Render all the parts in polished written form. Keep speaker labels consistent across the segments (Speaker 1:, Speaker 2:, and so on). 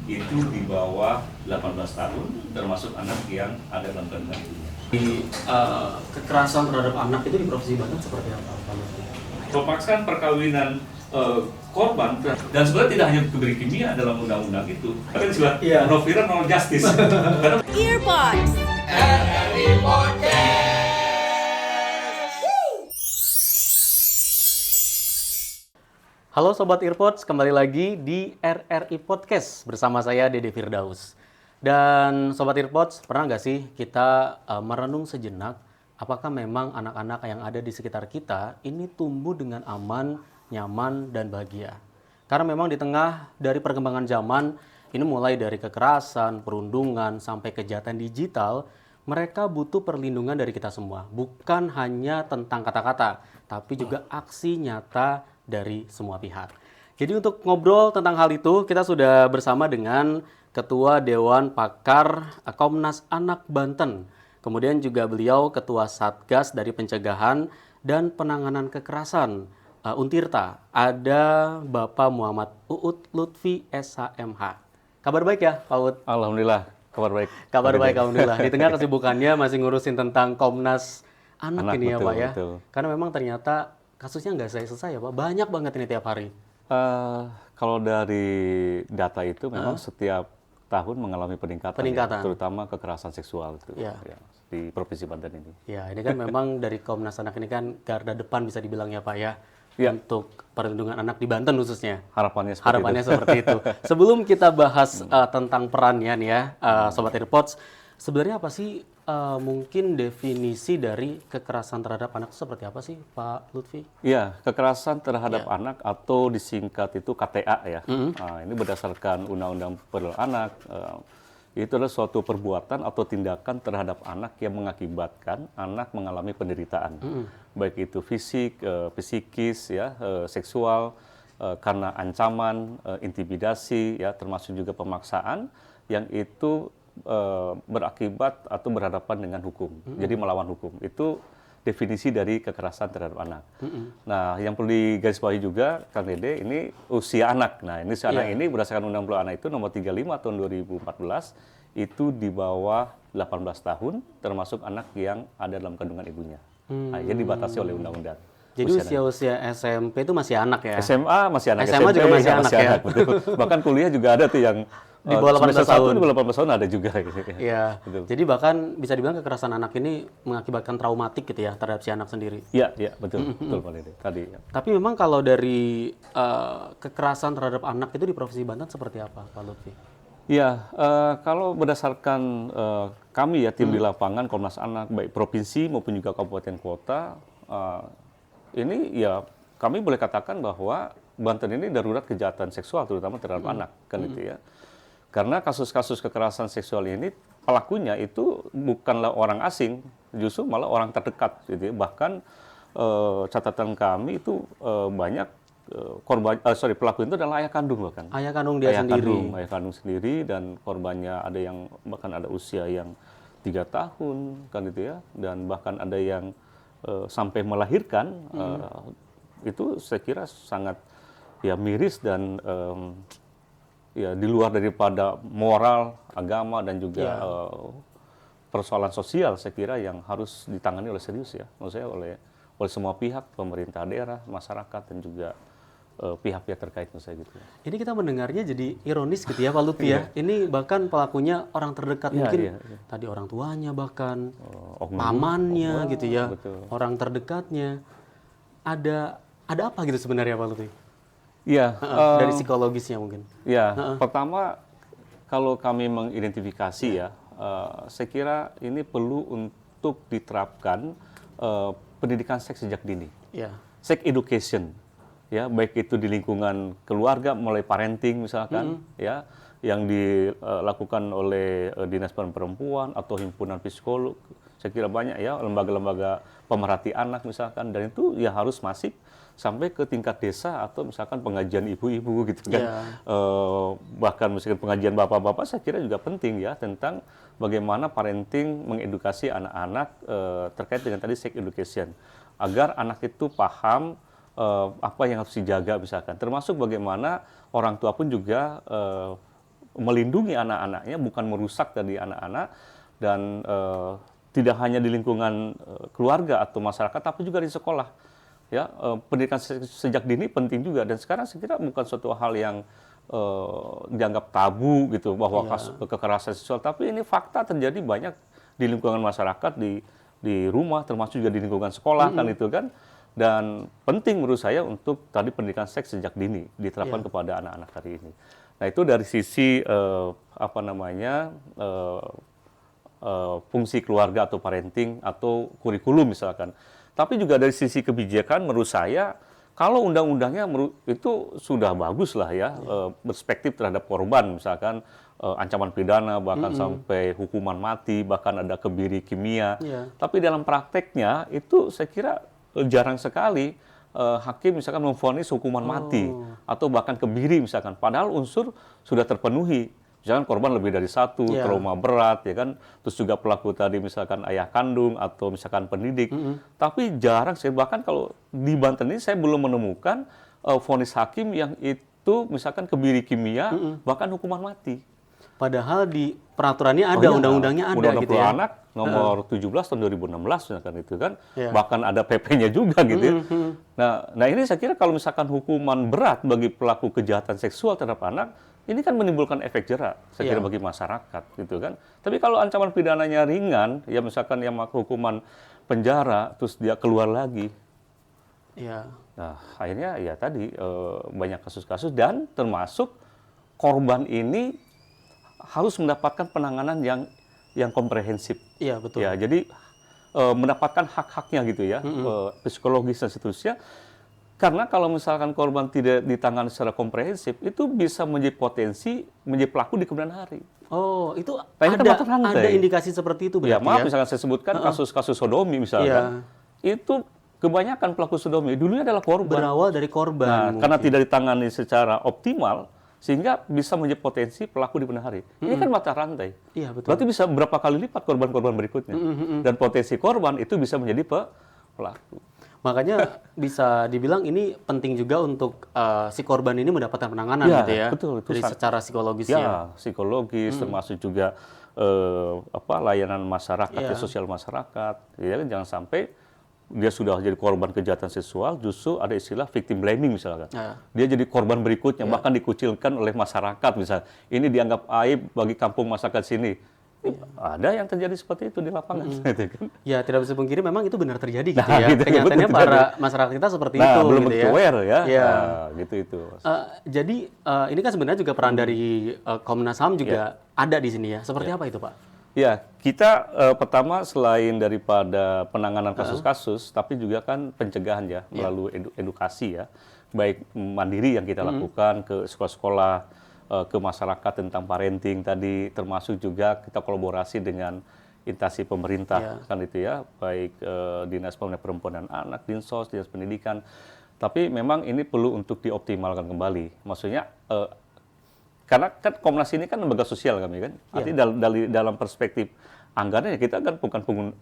Speaker 1: itu di bawah 18 tahun, termasuk anak yang ada dalam kandungan ibunya.
Speaker 2: Kekerasan terhadap anak itu di Provinsi Banten seperti apa, Pak Lutfi?
Speaker 1: Memaksakan perkawinan korban, dan sebenarnya tidak hanya kebiri kimia dalam undang-undang itu, tapi juga no fear, no justice.
Speaker 3: Earpods.
Speaker 4: RRI Podcast.
Speaker 2: Halo Sobat Earpods, kembali lagi di RRI Podcast bersama saya Dede Firdaus. Dan Sobat Earpods, pernah nggak sih kita merenung sejenak apakah memang anak-anak yang ada di sekitar kita ini tumbuh dengan aman, nyaman, dan bahagia? Karena memang di tengah dari perkembangan zaman, ini mulai dari kekerasan, perundungan, sampai kejahatan digital, mereka butuh perlindungan dari kita semua. Bukan hanya tentang kata-kata, tapi juga aksi nyata dari semua pihak. Jadi untuk ngobrol tentang hal itu, kita sudah bersama dengan Ketua Dewan Pakar Komnas Anak Banten. Kemudian juga beliau Ketua Satgas dari Pencegahan dan Penanganan Kekerasan Untirta. Ada Bapak Muhammad Uut Lutfi SHMH. Kabar baik ya Pak Uut?
Speaker 5: Alhamdulillah, kabar baik.
Speaker 2: Kabar baik, Alhamdulillah. Di tengah kesibukannya masih ngurusin tentang Komnas Anak ini ya
Speaker 5: betul,
Speaker 2: Pak ya.
Speaker 5: betul.
Speaker 2: Karena memang ternyata kasusnya nggak selesai ya Pak. Banyak banget ini tiap hari.
Speaker 5: Kalau dari data itu memang setiap tahun mengalami peningkatan.
Speaker 2: Peningkatan.
Speaker 5: Ya, terutama kekerasan seksual itu
Speaker 2: Ya.
Speaker 5: ya, di Provinsi Banten ini.
Speaker 2: Ya, ini kan memang dari Komnas Anak ini kan garda depan bisa dibilang ya Pak ya.
Speaker 5: Ya.
Speaker 2: Untuk perlindungan anak di Banten khususnya.
Speaker 5: Harapannya
Speaker 2: Seperti itu. Sebelum kita bahas tentang perannya nih ya, Sobat Earpods, sebenarnya apa sih mungkin definisi dari kekerasan terhadap anak itu seperti apa sih Pak Lutfi?
Speaker 5: Iya, kekerasan terhadap anak atau disingkat itu KTA ya. Nah, ini berdasarkan Undang-Undang Perlindungan Anak. Itu adalah suatu perbuatan atau tindakan terhadap anak yang mengakibatkan anak mengalami penderitaan, baik itu fisik, psikis, ya, seksual, karena ancaman, intimidasi, ya, termasuk juga pemaksaan yang itu berakibat atau berhadapan dengan hukum, jadi melawan hukum. Itu definisi dari kekerasan terhadap anak. Nah, yang perlu digarisbawahi juga, Kang Dede, ini usia anak. Nah, ini usia anak ini berdasarkan Undang-Undang Anak itu nomor 35 tahun 2014, itu di bawah 18 tahun, termasuk anak yang ada dalam kandungan ibunya. Nah, jadi dibatasi oleh undang-undang.
Speaker 2: Jadi usia SMP itu masih anak ya?
Speaker 5: SMA masih anak,
Speaker 2: SMA juga masih anak ya?
Speaker 5: betul. Bahkan kuliah juga ada tuh yang
Speaker 2: Di bawah 18 tahun.
Speaker 5: Di bawah 18 tahun ada juga.
Speaker 2: Iya. Jadi bahkan bisa dibilang kekerasan anak ini mengakibatkan traumatik gitu ya terhadap si anak sendiri.
Speaker 5: Iya, betul. Betul Pak Dede. Tadi. Ya.
Speaker 2: Tapi memang kalau dari kekerasan terhadap anak itu di Provinsi Banten seperti apa, Pak Lutfi?
Speaker 5: Ya, kalau berdasarkan kami ya tim di lapangan Komnas Anak baik provinsi maupun juga kabupaten kota, ini ya kami boleh katakan bahwa Banten ini darurat kejahatan seksual terutama terhadap anak kan itu ya. Karena kasus-kasus kekerasan seksual ini pelakunya itu bukanlah orang asing, justru malah orang terdekat gitu ya. Bahkan catatan kami itu banyak pelaku itu adalah ayah kandung bahkan.
Speaker 2: Ayah kandung dia sendiri.
Speaker 5: Ayah kandung sendiri dan korbannya ada yang bahkan ada usia yang 3 tahun kan itu ya, dan bahkan ada yang sampai melahirkan. Itu saya kira sangat ya miris dan ya di luar daripada moral, agama dan juga persoalan sosial saya kira yang harus ditangani oleh serius ya. Menurut saya oleh semua pihak, pemerintah daerah, masyarakat dan juga pihak-pihak terkait menurut saya gitu.
Speaker 2: Ini kita mendengarnya jadi ironis gitu ya Pak Lutfi ya. Ini bahkan pelakunya orang terdekat mungkin tadi orang tuanya bahkan pamannya gitu ya.
Speaker 5: Betul.
Speaker 2: Orang terdekatnya. Ada apa gitu sebenarnya Pak Lutfi?
Speaker 5: Iya,
Speaker 2: dari psikologisnya mungkin.
Speaker 5: Ya, pertama kalau kami mengidentifikasi ya, saya kira ini perlu untuk diterapkan pendidikan seks sejak dini.
Speaker 2: Ya.
Speaker 5: Sex education, ya baik itu di lingkungan keluarga mulai parenting misalkan, ya yang dilakukan oleh Dinas Perempuan atau himpunan psikolog. Saya kira banyak ya lembaga-lembaga pemerhati anak misalkan, dan itu ya harus masif sampai ke tingkat desa atau misalkan pengajian ibu-ibu gitu kan. Bahkan misalkan pengajian bapak-bapak saya kira juga penting ya tentang bagaimana parenting mengedukasi anak-anak terkait dengan tadi sex education agar anak itu paham apa yang harus dijaga misalkan, termasuk bagaimana orang tua pun juga melindungi anak-anaknya, bukan merusak dari anak-anak, dan tidak hanya di lingkungan keluarga atau masyarakat, tapi juga di sekolah. Ya, pendidikan sejak dini penting juga, dan sekarang saya kira bukan suatu hal yang dianggap tabu gitu bahwa kekerasan seksual, tapi ini fakta terjadi banyak di lingkungan masyarakat, di rumah, termasuk juga di lingkungan sekolah kan itu kan, dan penting menurut saya untuk tadi pendidikan seks sejak dini diterapkan kepada anak-anak hari ini. Nah itu dari sisi fungsi keluarga atau parenting atau kurikulum misalkan, tapi juga dari sisi kebijakan menurut saya. Kalau undang-undangnya itu sudah bagus lah ya, perspektif terhadap korban, misalkan ancaman pidana, bahkan sampai hukuman mati, bahkan ada kebiri kimia. Tapi dalam prakteknya itu saya kira jarang sekali hakim misalkan memvonis hukuman mati, atau bahkan kebiri misalkan, padahal unsur sudah terpenuhi. Misalkan korban lebih dari satu, trauma berat, ya kan, terus juga pelaku tadi misalkan ayah kandung atau misalkan pendidik. Tapi jarang sih, bahkan kalau di Banten ini saya belum menemukan vonis hakim yang itu misalkan kebiri kimia, bahkan hukuman mati.
Speaker 2: Padahal di peraturannya ada, undang-undangnya ada
Speaker 5: Undang-undang
Speaker 2: gitu ya.
Speaker 5: Anak nomor 17 tahun 2016 misalkan itu kan, bahkan ada PP-nya juga gitu ya. Nah ini saya kira kalau misalkan hukuman berat bagi pelaku kejahatan seksual terhadap anak, ini kan menimbulkan efek jerak, saya kira bagi masyarakat, gitu kan. Tapi kalau ancaman pidananya ringan, ya misalkan yang hukuman penjara, terus dia keluar lagi. Nah, akhirnya ya tadi banyak kasus-kasus, dan termasuk korban ini harus mendapatkan penanganan yang komprehensif.
Speaker 2: Iya, betul.
Speaker 5: Ya, jadi mendapatkan hak-haknya gitu ya, psikologis dan seterusnya. Karena kalau misalkan korban tidak ditangani secara komprehensif, itu bisa menjadi potensi menjadi pelaku di kemudian hari.
Speaker 2: Oh, itu
Speaker 5: ada
Speaker 2: indikasi seperti itu berarti
Speaker 5: ya? Maaf, misalkan saya sebutkan kasus-kasus sodomi misalkan, itu kebanyakan pelaku sodomi dulunya adalah korban.
Speaker 2: Berawal dari korban.
Speaker 5: Nah, karena tidak ditangani secara optimal, sehingga bisa menjadi potensi pelaku di kemudian hari. Ini kan mata rantai.
Speaker 2: Iya, betul.
Speaker 5: Berarti bisa berapa kali lipat korban-korban berikutnya. Dan potensi korban itu bisa menjadi pelaku.
Speaker 2: Makanya bisa dibilang ini penting juga untuk si korban ini mendapatkan penanganan gitu ya.
Speaker 5: Betul,
Speaker 2: dari secara psikologis
Speaker 5: ya. Psikologis, termasuk juga layanan masyarakat, sosial masyarakat. Ya kan, jangan sampai dia sudah jadi korban kejahatan seksual, justru ada istilah victim blaming misalkan. Dia jadi korban berikutnya, bahkan dikucilkan oleh masyarakat misalnya. Ini dianggap aib bagi kampung masyarakat sini. Ada yang terjadi seperti itu di lapangan.
Speaker 2: Ya, tidak bisa pungkiri memang itu benar terjadi gitu ya. Kenyataannya para masyarakat kita seperti itu.
Speaker 5: Belum
Speaker 2: gitu ya.
Speaker 5: aware ya. Gitu itu.
Speaker 2: Jadi ini kan sebenarnya juga peran dari Komnas HAM juga ada di sini ya. Seperti apa itu Pak?
Speaker 5: Ya, kita pertama selain daripada penanganan kasus-kasus, tapi juga kan pencegahan ya, melalui edukasi ya. Baik mandiri yang kita lakukan ke sekolah-sekolah, ke masyarakat tentang parenting tadi, termasuk juga kita kolaborasi dengan instansi pemerintah kan itu ya, baik Dinas Pemberdayaan Perempuan dan Anak, Dinsos, Dinas Pendidikan. Tapi memang ini perlu untuk dioptimalkan kembali. Maksudnya karena kan Komnas ini kan lembaga sosial kami kan. Artinya dalam perspektif anggaran ya kita kan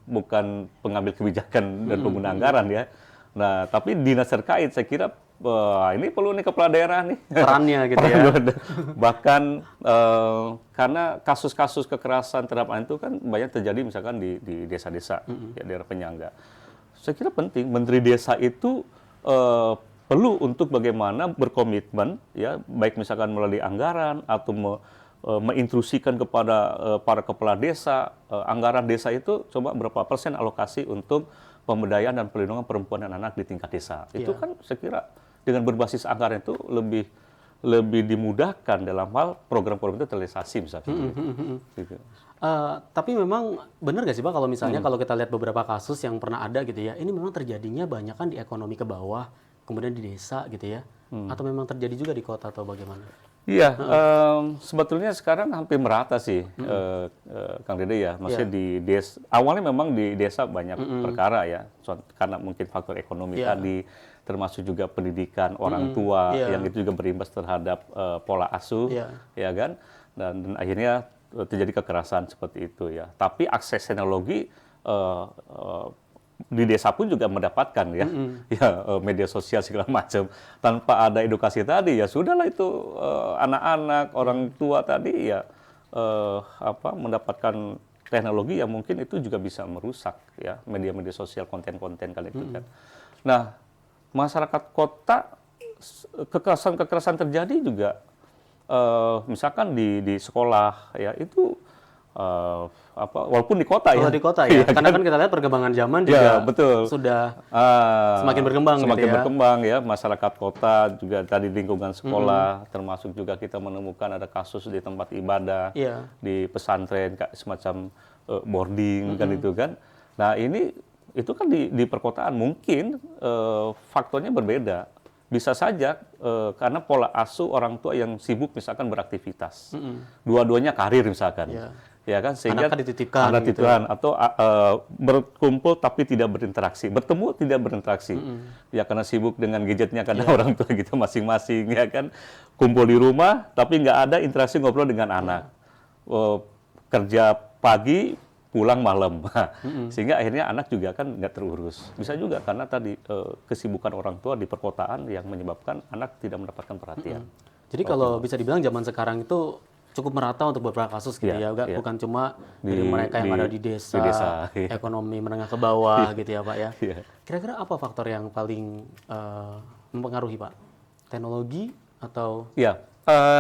Speaker 5: bukan pengambil kebijakan dan pengguna anggaran ya. Nah, tapi dinas terkait saya kira ini perlu nih kepala daerah nih
Speaker 2: perannya gitu ya.
Speaker 5: Bahkan karena kasus-kasus kekerasan terhadap anak itu kan banyak terjadi misalkan di desa-desa, ya, daerah penyangga. Saya kira penting Menteri Desa itu perlu untuk bagaimana berkomitmen ya, baik misalkan melalui anggaran atau mengintrusikan kepada para kepala desa, anggaran desa itu coba berapa persen alokasi untuk pemberdayaan dan perlindungan perempuan dan anak di tingkat desa. Itu kan saya kira dengan berbasis anggaran itu lebih dimudahkan dalam hal program-program itu terrealisasi misalnya. Gitu.
Speaker 2: Tapi memang benar gak sih Pak kalau misalnya kalau kita lihat beberapa kasus yang pernah ada gitu ya, ini memang terjadinya banyak kan di ekonomi ke bawah, kemudian di desa gitu ya, atau memang terjadi juga di kota atau bagaimana?
Speaker 5: Iya, sebetulnya sekarang hampir merata sih, Kang Dede ya. Maksudnya di desa, awalnya memang di desa banyak perkara ya, karena mungkin faktor ekonomi tadi, termasuk juga pendidikan orang tua yang itu juga berimbas terhadap pola asuh, ya kan, dan akhirnya terjadi kekerasan seperti itu ya. Tapi akses teknologi di desa pun juga mendapatkan ya, media sosial segala macam. Tanpa ada edukasi tadi ya sudahlah itu anak-anak, orang tua tadi ya mendapatkan teknologi yang mungkin itu juga bisa merusak ya media-media sosial, konten-konten kali itu kan. Nah, masyarakat kota kekerasan terjadi juga misalkan di sekolah ya itu walaupun di kota ya.
Speaker 2: Kalau di kota ya, karena kan kita lihat perkembangan zaman juga
Speaker 5: ya, betul.
Speaker 2: sudah semakin berkembang
Speaker 5: semakin
Speaker 2: gitu ya.
Speaker 5: berkembang ya, masyarakat kota juga tadi lingkungan sekolah, termasuk juga kita menemukan ada kasus di tempat ibadah, di pesantren semacam boarding kan itu kan. Nah itu kan di perkotaan mungkin faktornya berbeda. Bisa saja karena pola asuh orang tua yang sibuk misalkan beraktivitas, dua-duanya karir misalkan. Ya kan, sehingga
Speaker 2: anaknya dititipkan
Speaker 5: gitu. Atau berkumpul tapi tidak berinteraksi, bertemu tidak berinteraksi. Ya karena sibuk dengan gadgetnya karena orang tua gitu masing-masing ya kan, kumpul di rumah tapi nggak ada interaksi ngobrol dengan anak. Kerja pagi pulang malam, sehingga akhirnya anak juga kan nggak terurus. Bisa juga karena tadi kesibukan orang tua di perkotaan yang menyebabkan anak tidak mendapatkan perhatian.
Speaker 2: Jadi kalau bisa dibilang zaman sekarang itu cukup merata untuk beberapa kasus gitu ya, bukan cuma dari mereka yang ada di desa ekonomi menengah ke bawah gitu ya Pak ya. Kira-kira apa faktor yang paling mempengaruhi Pak? Teknologi atau?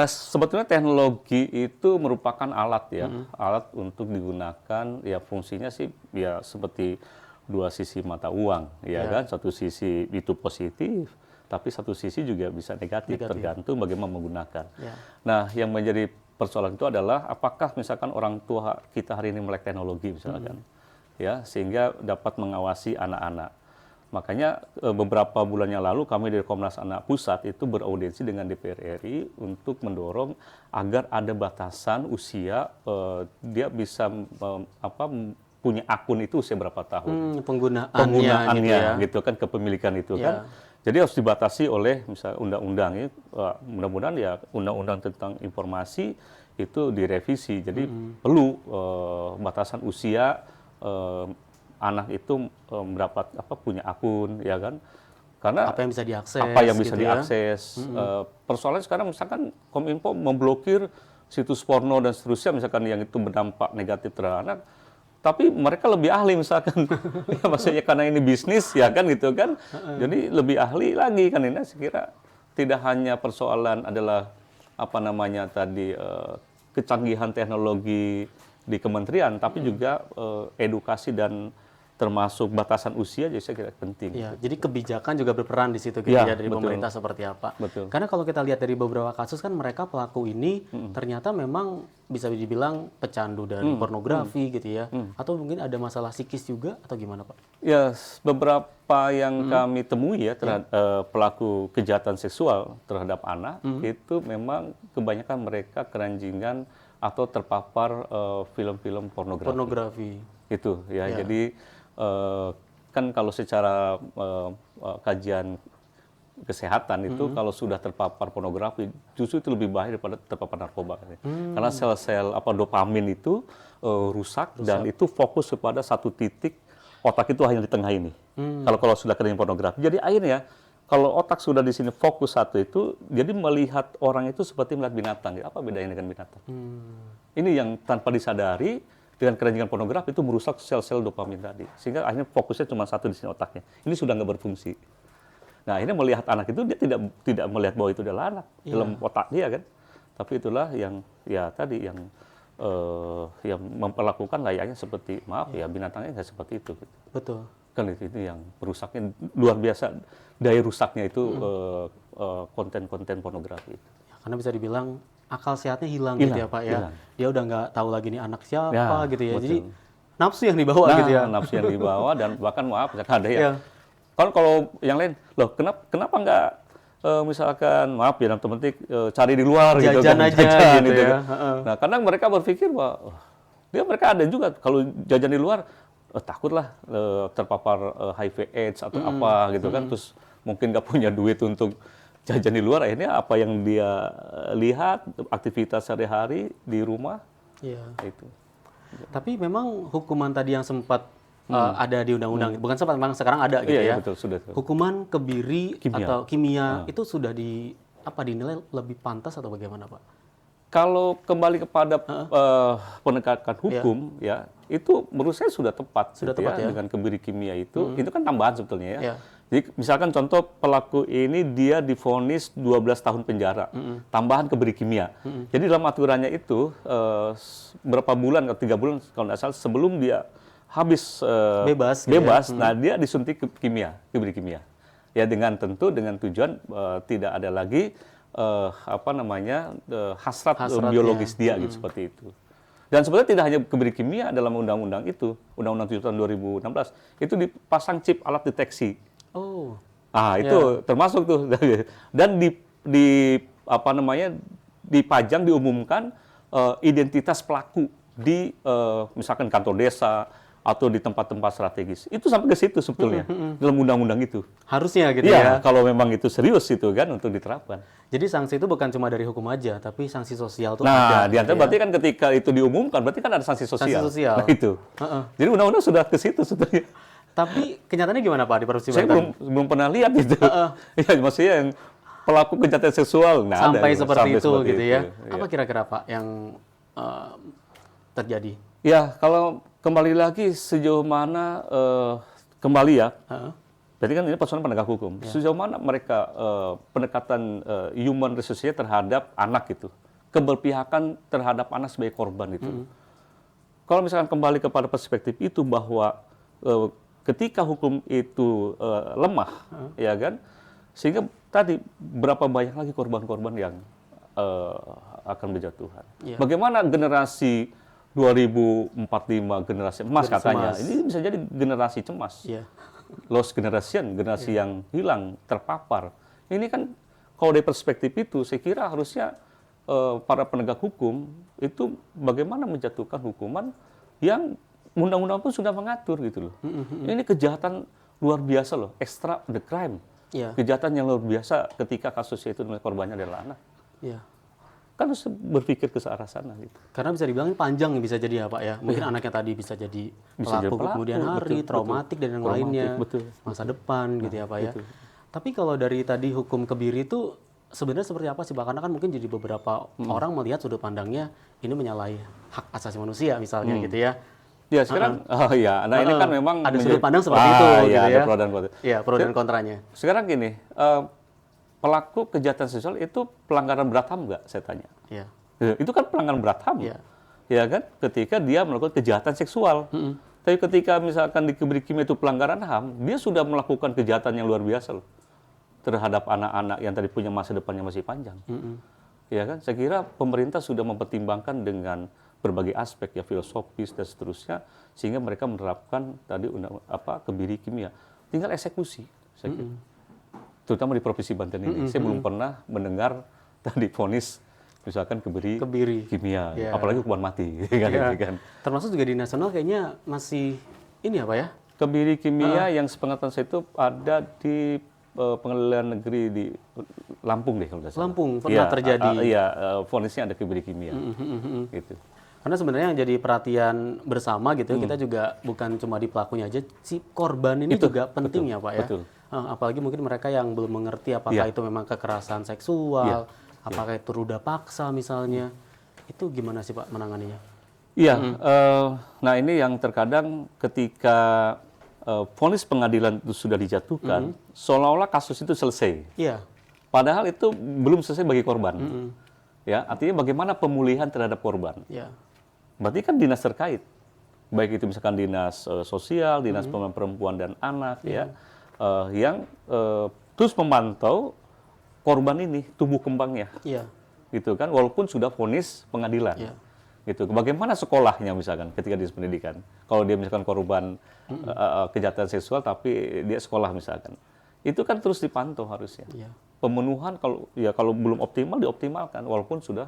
Speaker 5: Sebetulnya teknologi itu merupakan alat ya, alat untuk digunakan ya, fungsinya sih ya seperti dua sisi mata uang ya kan, satu sisi itu positif tapi satu sisi juga bisa negatif. Tergantung bagaimana menggunakan. Nah, yang menjadi persoalan itu adalah apakah misalkan orang tua kita hari ini melek teknologi misalkan, ya sehingga dapat mengawasi anak-anak. Makanya beberapa bulan yang lalu kami dari Komnas Anak Pusat itu beraudiensi dengan DPR RI untuk mendorong agar ada batasan usia dia bisa punya akun itu usia berapa tahun.
Speaker 2: Penggunaannya
Speaker 5: gitu kan, kepemilikan itu kan. Jadi harus dibatasi oleh misalnya undang-undang ini, mudah-mudahan ya undang-undang tentang informasi itu direvisi. Jadi perlu batasan usia anak itu mendapat punya akun ya kan. Karena
Speaker 2: apa yang bisa diakses?
Speaker 5: Apa yang bisa
Speaker 2: gitu
Speaker 5: diakses. Persoalannya sekarang misalkan Kominfo memblokir situs porno dan seterusnya misalkan yang itu berdampak negatif terhadap anak. Tapi mereka lebih ahli misalkan, ya, maksudnya karena ini bisnis ya kan gitu kan, jadi lebih ahli lagi kan ini. Saya kira tidak hanya persoalan adalah kecanggihan teknologi di kementerian, tapi juga edukasi dan termasuk batasan usia, jadi saya kira penting.
Speaker 2: Ya, jadi kebijakan juga berperan di situ gitu ya, dari pemerintah seperti apa. Karena kalau kita lihat dari beberapa kasus kan mereka pelaku ini ternyata memang bisa dibilang pecandu dari pornografi gitu ya, atau mungkin ada masalah psikis juga atau gimana Pak?
Speaker 5: Ya, beberapa yang kami temui ya terhadap pelaku kejahatan seksual terhadap anak itu memang kebanyakan mereka keranjingan atau terpapar film-film pornografi. Itu ya, jadi kan kalau secara kajian kesehatan itu kalau sudah terpapar pornografi justru itu lebih bahaya daripada terpapar narkoba. Karena sel-sel dopamin itu rusak dan itu fokus kepada satu titik, otak itu hanya di tengah ini. Kalau sudah kena pornografi. Jadi akhirnya kalau otak sudah di sini fokus satu itu, jadi melihat orang itu seperti melihat binatang. Apa bedanya dengan binatang? Ini yang tanpa disadari dengan keranjingan pornografi itu merusak sel-sel dopamin tadi. Sehingga akhirnya fokusnya cuma satu di sini otaknya. Ini sudah nggak berfungsi. Nah, akhirnya melihat anak itu dia tidak melihat bahwa itu adalah anak dalam otak dia kan. Tapi itulah yang yang memperlakukan layaknya seperti binatangnya nggak seperti itu. Gitu.
Speaker 2: Betul.
Speaker 5: Kan itu yang merusaknya luar biasa. Daya rusaknya itu konten-konten pornografi.
Speaker 2: Ya, karena bisa dibilang akal sehatnya hilang gitu ya Pak ya. Dia udah nggak tahu lagi nih anak siapa gitu ya. Betul. Jadi nafsu yang dibawa gitu ya.
Speaker 5: Nafsu yang dibawa dan bahkan ada ya. Kalau yang lain, loh kenapa nggak misalkan dalam tanda petik cari di luar gitu kan,
Speaker 2: jajan gitu ya.
Speaker 5: Nah, karena mereka berpikir bahwa mereka ada juga kalau jajan di luar takutlah terpapar HIV/AIDS atau apa gitu kan, terus mungkin nggak punya duit untuk jajan di luar, akhirnya apa yang dia lihat aktivitas sehari-hari di rumah itu.
Speaker 2: Tapi memang hukuman tadi yang sempat ada di undang-undang. Bukan sempat, memang sekarang ada gitu
Speaker 5: Iya,
Speaker 2: ya.
Speaker 5: betul, sudah.
Speaker 2: Hukuman kebiri
Speaker 5: Kimia.
Speaker 2: atau kimia itu sudah dinilai lebih pantas atau bagaimana, Pak?
Speaker 5: Kalau kembali kepada penegakan hukum, ya itu menurut saya sudah tepat.
Speaker 2: Sudah
Speaker 5: gitu
Speaker 2: tepat ya.
Speaker 5: Dengan kebiri kimia itu kan tambahan sebetulnya ya.
Speaker 2: Iya.
Speaker 5: Jadi misalkan contoh pelaku ini dia divonis 12 tahun penjara, tambahan kebiri kimia. Jadi dalam aturannya itu berapa bulan, 3 bulan kalau tidak salah sebelum dia habis
Speaker 2: Bebas gitu
Speaker 5: bebas, nah dia disuntik kebiri kimia. Ya dengan tujuan tidak ada lagi hasrat biologis dia gitu seperti itu. Dan sebenarnya tidak hanya kebiri kimia dalam undang-undang itu, Undang-Undang 7 tahun 2016 itu dipasang chip alat deteksi.
Speaker 2: Oh.
Speaker 5: Itu termasuk tuh dan dipajang diumumkan identitas pelaku di misalkan kantor desa atau di tempat-tempat strategis. Itu sampai ke situ sebetulnya dalam undang-undang itu.
Speaker 2: Harusnya gitu
Speaker 5: Iya,
Speaker 2: ya.
Speaker 5: kalau memang itu serius itu kan untuk diterapkan.
Speaker 2: Jadi sanksi itu bukan cuma dari hukum aja, tapi sanksi sosial tuh
Speaker 5: Nah,
Speaker 2: ada.
Speaker 5: di antara berarti kan ketika itu diumumkan, berarti kan ada sanksi sosial.
Speaker 2: Sanksi sosial.
Speaker 5: Nah, itu. Jadi undang-undang sudah ke situ sebetulnya.
Speaker 2: Tapi kenyataannya gimana Pak di Provinsi
Speaker 5: Saya
Speaker 2: Banten?
Speaker 5: belum pernah lihat itu. Ya, maksudnya yang pelaku kejahatan seksual nggak ada.
Speaker 2: Sampai seperti itu
Speaker 5: seperti
Speaker 2: gitu ya.
Speaker 5: Iya.
Speaker 2: Apa kira-kira Pak yang terjadi?
Speaker 5: Ya, kalau kembali lagi sejauh mana kembali ya. Berarti kan ini persoalan penegak hukum. Sejauh mana mereka pendekatan human resource-nya terhadap anak itu, keberpihakan terhadap anak sebagai korban itu. Kalau misalkan kembali kepada perspektif itu bahwa ketika hukum itu lemah, ya kan, sehingga tadi berapa banyak lagi korban-korban yang akan berjatuhan.
Speaker 2: Iya.
Speaker 5: Bagaimana generasi 2045 generasi emas
Speaker 2: Generasi
Speaker 5: katanya,
Speaker 2: emas.
Speaker 5: ini bisa jadi generasi cemas.
Speaker 2: Iya.
Speaker 5: Lost generation, generasi yang hilang, terpapar. Ini kan kalau dari perspektif itu, saya kira harusnya para penegak hukum itu bagaimana menjatuhkan hukuman yang undang-undang pun sudah mengatur gitu loh. Ini kejahatan luar biasa loh, extra the crime.
Speaker 2: Iya.
Speaker 5: Kejahatan yang luar biasa ketika kasusnya itu korbannya adalah anak.
Speaker 2: Iya.
Speaker 5: Kan harus berpikir ke arah sana gitu.
Speaker 2: Karena bisa dibilang panjang bisa jadi ya Pak ya. Mungkin anaknya tadi bisa jadi
Speaker 5: Bisa jadi
Speaker 2: pelaku
Speaker 5: pelaku,
Speaker 2: kemudian hari,
Speaker 5: betul,
Speaker 2: traumatik dan yang
Speaker 5: Traumatik,
Speaker 2: lainnya.
Speaker 5: betul.
Speaker 2: Masa depan gitu ya Pak ya.
Speaker 5: itu.
Speaker 2: Tapi kalau dari tadi hukum kebiri itu sebenarnya seperti apa sih Pak? Karena kan mungkin jadi beberapa orang melihat sudut pandangnya ini menyalahi hak asasi manusia misalnya gitu ya.
Speaker 5: Ya sekarang, nah ini kan memang
Speaker 2: ada sudut pandang seperti itu gitu
Speaker 5: ya.
Speaker 2: ya.
Speaker 5: Ada pro dan kontra.
Speaker 2: Iya, pro dan kontranya.
Speaker 5: Sekarang gini, pelaku kejahatan seksual itu pelanggaran berat HAM nggak? Saya tanya.
Speaker 2: Iya.
Speaker 5: Itu kan pelanggaran berat HAM,
Speaker 2: Iya.
Speaker 5: ya kan? Ketika dia melakukan kejahatan seksual. Tapi ketika misalkan di kebiri kimia itu pelanggaran HAM, dia sudah melakukan kejahatan yang luar biasa loh terhadap anak-anak yang tadi punya masa depannya masih panjang. Ya kan? Saya kira pemerintah sudah mempertimbangkan dengan berbagai aspek ya filosofis dan seterusnya sehingga mereka menerapkan tadi kebiri kimia. Tinggal eksekusi, saya kira. Terutama di Provinsi Banten ini. Saya belum pernah mendengar tadi vonis misalkan kebiri kimia,
Speaker 2: Ya.
Speaker 5: apalagi hukuman mati kan,
Speaker 2: Ya.
Speaker 5: gitu kan.
Speaker 2: Termasuk juga di nasional kayaknya masih ini apa ya?
Speaker 5: Kebiri kimia yang sepengetahuan saya itu ada di pengadilan negeri di Lampung deh kalau nggak salah.
Speaker 2: Lampung pernah terjadi.
Speaker 5: Iya, vonisnya ada kebiri kimia. Gitu.
Speaker 2: Karena sebenarnya yang jadi perhatian bersama gitu, kita juga bukan cuma di pelakunya aja, si korban ini juga penting ya Pak ya.
Speaker 5: Betul.
Speaker 2: Apalagi mungkin mereka yang belum mengerti apakah itu memang kekerasan seksual, apakah itu ruda paksa misalnya. Itu gimana sih Pak menanganinya?
Speaker 5: Iya, nah ini yang terkadang ketika vonis pengadilan itu sudah dijatuhkan, seolah-olah kasus itu selesai.
Speaker 2: Iya.
Speaker 5: Padahal itu belum selesai bagi korban. Ya, artinya bagaimana pemulihan terhadap korban.
Speaker 2: Iya.
Speaker 5: Berarti kan dinas terkait, baik itu misalkan dinas sosial, dinas perempuan dan anak, yang terus memantau korban ini tumbuh kembangnya,
Speaker 2: Iya.
Speaker 5: gitu kan, walaupun sudah vonis pengadilan, gitu. Bagaimana sekolahnya misalkan ketika dinas pendidikan, kalau dia misalkan korban kejahatan seksual tapi dia sekolah misalkan, itu kan terus dipantau harusnya.
Speaker 2: Iya.
Speaker 5: Pemenuhan kalau belum optimal dioptimalkan, walaupun sudah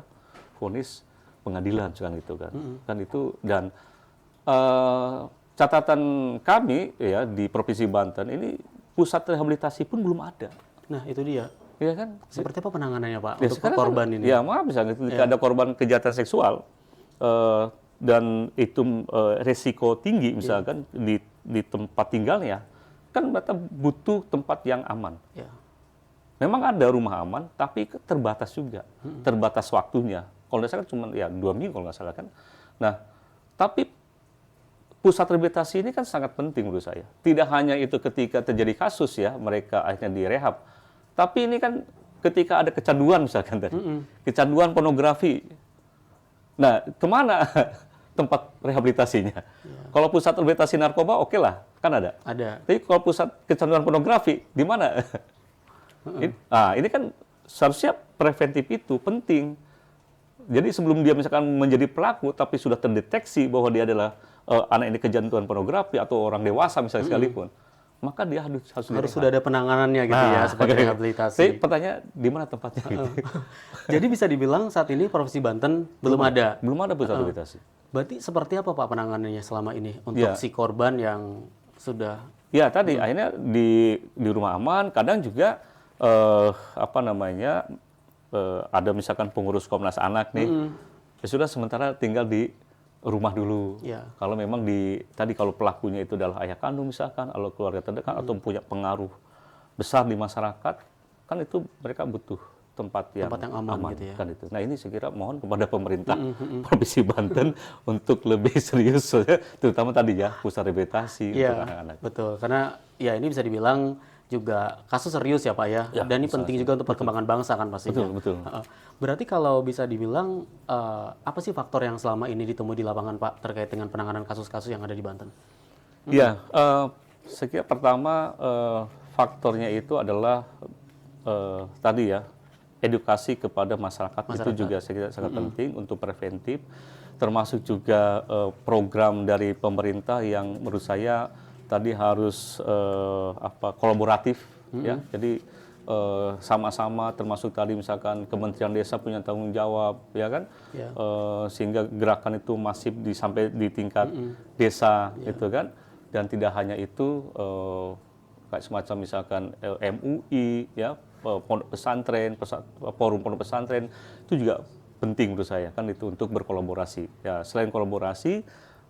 Speaker 5: vonis pengadilan kan gitu kan. Kan itu dan catatan kami ya di Provinsi Banten ini pusat rehabilitasi pun belum ada.
Speaker 2: Nah, itu dia.
Speaker 5: Iya kan?
Speaker 2: Seperti apa penanganannya Pak
Speaker 5: Ya,
Speaker 2: untuk
Speaker 5: sekarang
Speaker 2: korban
Speaker 5: kan,
Speaker 2: ini?
Speaker 5: Ya, maaf misalnya ketika ada korban kejahatan seksual dan itu resiko tinggi misalkan di tempat tinggalnya, kan mereka butuh tempat yang aman.
Speaker 2: Ya.
Speaker 5: Memang ada rumah aman, tapi terbatas juga, terbatas waktunya. Kalau nggak salah cuma ya 2 minggu kalau nggak salah kan. Nah, tapi pusat rehabilitasi ini kan sangat penting menurut saya. Tidak hanya itu ketika terjadi kasus ya, mereka akhirnya direhab. Tapi ini kan ketika ada kecanduan misalkan tadi, kecanduan pornografi. Nah, kemana tempat rehabilitasinya? Kalau pusat rehabilitasi narkoba, oke lah, kan ada.
Speaker 2: Ada.
Speaker 5: Tapi kalau pusat kecanduan pornografi, di mana? Ini kan seharusnya preventif itu penting. Jadi sebelum dia misalkan menjadi pelaku, tapi sudah terdeteksi bahwa dia adalah anak ini kecanduan pornografi atau orang dewasa misalnya sekalipun, maka dia harus
Speaker 2: sudah ada penanganannya gitu ya, seperti rehabilitasi.
Speaker 5: Tapi pertanyaan, di mana tempatnya gitu?
Speaker 2: Jadi bisa dibilang saat ini Provinsi Banten belum ada.
Speaker 5: Belum ada pusat rehabilitasi.
Speaker 2: Berarti seperti apa Pak penanganannya selama ini untuk si korban yang sudah...
Speaker 5: Ya tadi akhirnya di rumah aman, kadang juga ada misalkan pengurus Komnas Anak nih, ya sudah sementara tinggal di rumah dulu.
Speaker 2: Ya.
Speaker 5: Kalau memang kalau pelakunya itu adalah ayah kandung misalkan, atau keluarga terdekat atau punya pengaruh besar di masyarakat, kan itu mereka butuh tempat yang aman gitu ya. Kan itu. Nah ini saya kira mohon kepada pemerintah Provinsi Banten untuk lebih serius, terutama tadi ya pusat rehabilitasi untuk anak-anak.
Speaker 2: Betul, karena ya ini bisa dibilang juga kasus serius ya Pak ya, dan ini penting juga untuk perkembangan bangsa kan pastinya.
Speaker 5: Betul.
Speaker 2: Berarti kalau bisa dibilang apa sih faktor yang selama ini ditemui di lapangan Pak terkait dengan penanganan kasus-kasus yang ada di Banten?
Speaker 5: Ya, saya kira pertama faktornya itu adalah tadi ya, edukasi kepada masyarakat. Itu juga saya kira sangat penting untuk preventif, termasuk juga program dari pemerintah yang menurut saya tadi harus kolaboratif ya. Jadi sama-sama, termasuk tadi misalkan Kementerian Desa punya tanggung jawab ya kan, sehingga gerakan itu masif sampai di tingkat desa gitu kan. Dan tidak hanya itu, kayak semacam misalkan MUI ya, pondok pesantren, forum pondok pesantren itu juga penting menurut saya kan, itu untuk berkolaborasi. Ya selain kolaborasi,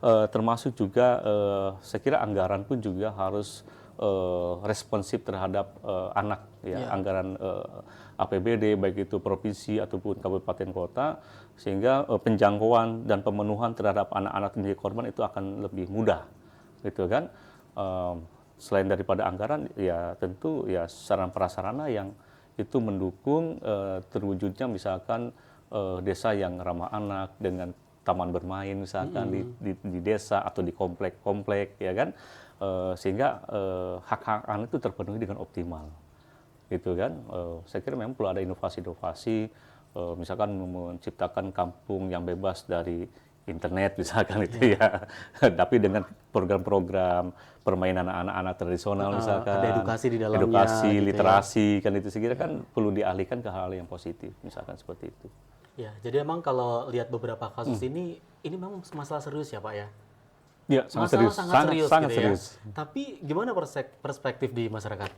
Speaker 5: termasuk juga saya kira anggaran pun juga harus responsif terhadap anak ya, anggaran APBD baik itu provinsi ataupun kabupaten kota, sehingga penjangkauan dan pemenuhan terhadap anak-anak menjadi korban itu akan lebih mudah gitu kan. Selain daripada anggaran ya tentu ya sarana prasarana yang itu mendukung terwujudnya misalkan desa yang ramah anak dengan taman bermain misalkan di desa atau di komplek-komplek ya kan, sehingga hak-hak anak itu terpenuhi dengan optimal gitu kan. Saya kira memang perlu ada inovasi-inovasi, misalkan menciptakan kampung yang bebas dari internet misalkan itu ya, tapi dengan program-program permainan anak-anak tradisional misalkan,
Speaker 2: ada edukasi di dalamnya,
Speaker 5: edukasi,
Speaker 2: gitu
Speaker 5: literasi kan itu saya kira kan perlu dialihkan ke hal yang positif misalkan seperti itu.
Speaker 2: Ya, jadi emang kalau lihat beberapa kasus ini memang masalah serius ya Pak ya?
Speaker 5: Ya, sangat serius.
Speaker 2: Sangat serius
Speaker 5: sangat
Speaker 2: gitu
Speaker 5: serius.
Speaker 2: Ya. Tapi gimana perspektif di masyarakat?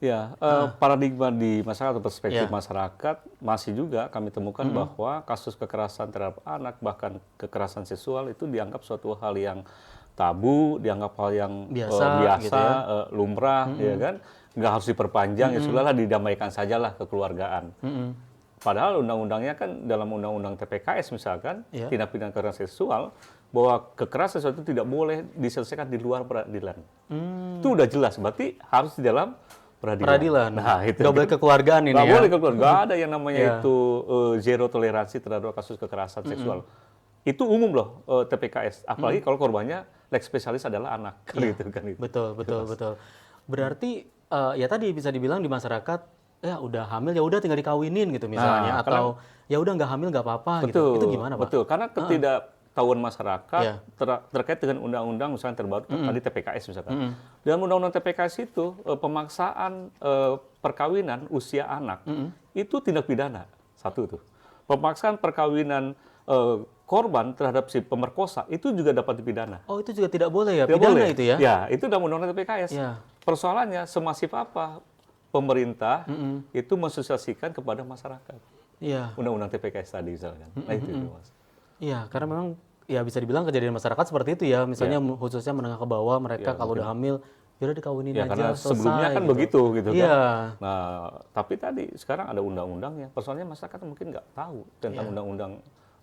Speaker 5: Ya, paradigma di masyarakat atau perspektif masyarakat masih juga kami temukan bahwa kasus kekerasan terhadap anak, bahkan kekerasan seksual itu dianggap suatu hal yang tabu, dianggap hal yang biasa gitu ya? Lumrah, ya kan? Nggak harus diperpanjang, ya sudahlah didamaikan sajalah kekeluargaan. Padahal undang-undangnya kan dalam undang-undang TPKS misalkan, tindak pidana kekerasan seksual, bahwa kekerasan seksual itu tidak boleh diselesaikan di luar peradilan. Itu udah jelas, berarti harus di dalam peradilan. Nah, itu
Speaker 2: nggak boleh kekeluargaan ini
Speaker 5: nggak
Speaker 2: ya?
Speaker 5: boleh kekeluargaan. Nggak ada yang namanya itu zero toleransi terhadap kasus kekerasan seksual. Itu umum loh TPKS. Apalagi kalau korbannya leg spesialis adalah anak. Gitu, kan itu.
Speaker 2: Betul. Berarti ya tadi bisa dibilang di masyarakat ya udah hamil ya udah tinggal dikawinin gitu misalnya, atau ya udah nggak hamil nggak apa-apa gitu. Itu gimana Pak?
Speaker 5: Betul, karena ketidaktahuan masyarakat terkait dengan undang-undang misalnya terbaru tadi TPKS misalkan. Dalam undang-undang TPKS itu pemaksaan perkawinan usia anak itu tindak pidana. Satu tuh. Pemaksaan perkawinan korban terhadap si pemerkosa itu juga dapat dipidana.
Speaker 2: Oh, itu juga tidak boleh ya?
Speaker 5: Tidak
Speaker 2: pidana
Speaker 5: boleh.
Speaker 2: Itu ya?
Speaker 5: Ya, itu dalam undang-undang TPKS.
Speaker 2: Ya.
Speaker 5: Persoalannya semasif apa pemerintah itu mensosialisasikan kepada masyarakat.
Speaker 2: Iya.
Speaker 5: Undang-undang TPKS tadi misalkan. Nah itu Mas.
Speaker 2: Iya, karena memang ya bisa dibilang kejadian masyarakat seperti itu ya. Misalnya khususnya menengah ke bawah mereka kalau udah hamil, ya udah dikawinin
Speaker 5: Ya
Speaker 2: aja
Speaker 5: karena
Speaker 2: selesai.
Speaker 5: sebelumnya kan begitu gitu kan.
Speaker 2: Iya.
Speaker 5: Nah, tapi tadi sekarang ada undang-undangnya. Persoalannya masyarakat mungkin nggak tahu tentang undang-undang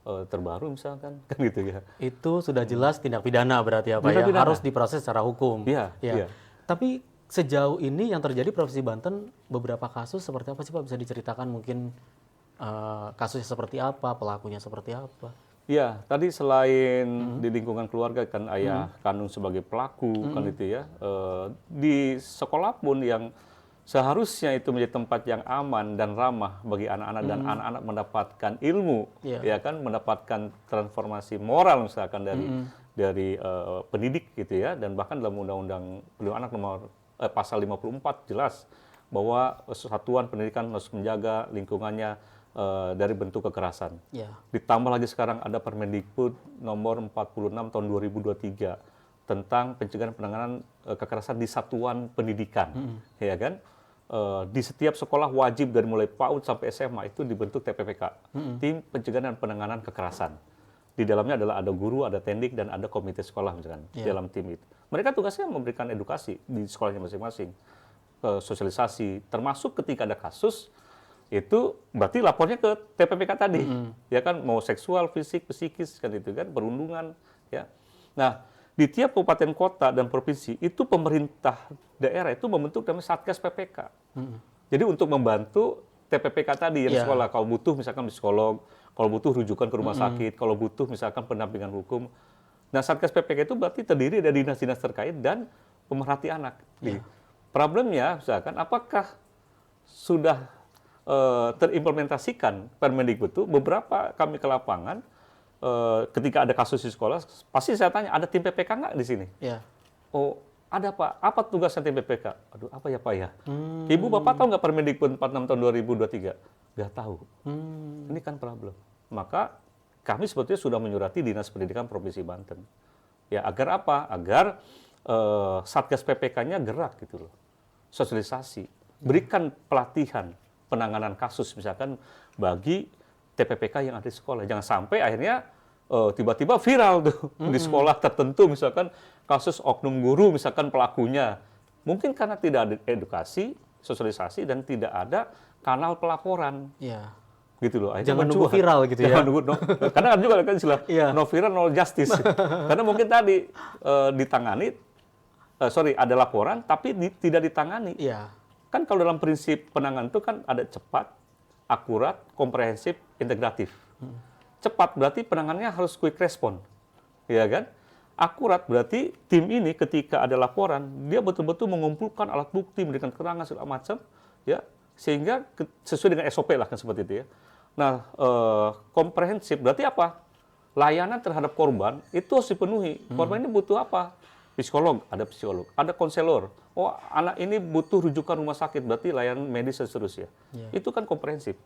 Speaker 5: terbaru misalkan kan gitu ya.
Speaker 2: Itu sudah jelas tindak pidana berarti apa
Speaker 5: Tindak
Speaker 2: ya?
Speaker 5: pidana.
Speaker 2: Harus diproses secara hukum.
Speaker 5: Iya,
Speaker 2: Ya.
Speaker 5: iya.
Speaker 2: Tapi sejauh ini yang terjadi Provinsi Banten beberapa kasus seperti apa sih Pak? Bisa diceritakan mungkin kasusnya seperti apa, pelakunya seperti apa?
Speaker 5: Iya, tadi selain di lingkungan keluarga kan ayah kandung sebagai pelaku kan itu ya, di sekolah pun yang seharusnya itu menjadi tempat yang aman dan ramah bagi anak-anak dan anak-anak mendapatkan ilmu, ya kan, mendapatkan transformasi moral misalkan dari pendidik gitu ya, dan bahkan dalam Undang-Undang Perlindungan Anak nomor pasal 54 jelas bahwa satuan pendidikan harus menjaga lingkungannya dari bentuk kekerasan.
Speaker 2: Ya.
Speaker 5: Ditambah lagi sekarang ada Permendikbud nomor 46 tahun 2023 tentang pencegahan penanganan kekerasan di satuan pendidikan, ya kan? Di setiap sekolah wajib dari mulai PAUD sampai SMA itu dibentuk TPPK, tim pencegahan dan penanganan kekerasan. Di dalamnya adalah ada guru, ada tendik, dan ada komite sekolah misalkan dalam tim itu. Mereka tugasnya memberikan edukasi di sekolahnya masing-masing, sosialisasi, termasuk ketika ada kasus itu berarti lapornya ke TPPK tadi, ya kan, mau seksual, fisik, psikis kan itu kan, perundungan, ya. Nah, di tiap kabupaten kota dan provinsi itu pemerintah daerah itu membentuk namanya Satgas PPK. Jadi untuk membantu TPPK tadi yang sekolah, kalau butuh misalkan psikolog, kalau butuh rujukan ke rumah sakit, kalau butuh misalkan pendampingan hukum. Nah, Satgas PPK itu berarti terdiri dari dinas-dinas terkait dan pemerhati anak. Problemnya misalkan apakah sudah terimplementasikan Permendikbud itu? Beberapa kami ke lapangan ketika ada kasus di sekolah, pasti saya tanya, ada tim PPK nggak di sini?
Speaker 2: Ya.
Speaker 5: Oh, ada Pak. Apa tugasnya tim PPK? Aduh, apa ya Pak ya? Ibu Bapak tahu nggak Permendikbud 46 tahun 2023? Nggak tahu. Ini kan problem. Maka kami sebetulnya sudah menyurati Dinas Pendidikan Provinsi Banten. Ya, agar apa? Agar Satgas PPK-nya gerak gitu loh. Sosialisasi. Berikan pelatihan penanganan kasus misalkan bagi TPPK yang ada di sekolah. Jangan sampai akhirnya tiba-tiba viral tuh di sekolah tertentu misalkan kasus oknum guru misalkan pelakunya. Mungkin karena tidak ada edukasi, sosialisasi, dan tidak ada kanal pelaporan.
Speaker 2: Iya.
Speaker 5: Gitu loh.
Speaker 2: Jangan nunggu viral gitu ya.
Speaker 5: Jangan nunggu, karena ada juga kan istilah no viral, no justice. Karena mungkin tadi ditangani, ada laporan tapi tidak ditangani.
Speaker 2: Iya.
Speaker 5: Kan kalau dalam prinsip penanganan itu kan ada cepat, akurat, komprehensif, integratif. Cepat berarti penanganannya harus quick respon, ya kan? Akurat berarti tim ini ketika ada laporan, dia betul-betul mengumpulkan alat bukti, memberikan keterangan segala macam, ya, sehingga sesuai dengan SOP lah kan seperti itu ya. Nah, komprehensif berarti apa? Layanan terhadap korban itu harus dipenuhi. Korban ini butuh apa? Psikolog, ada konselor. Oh, anak ini butuh rujukan rumah sakit, berarti layanan medis dan seterusnya. Itu kan komprehensif.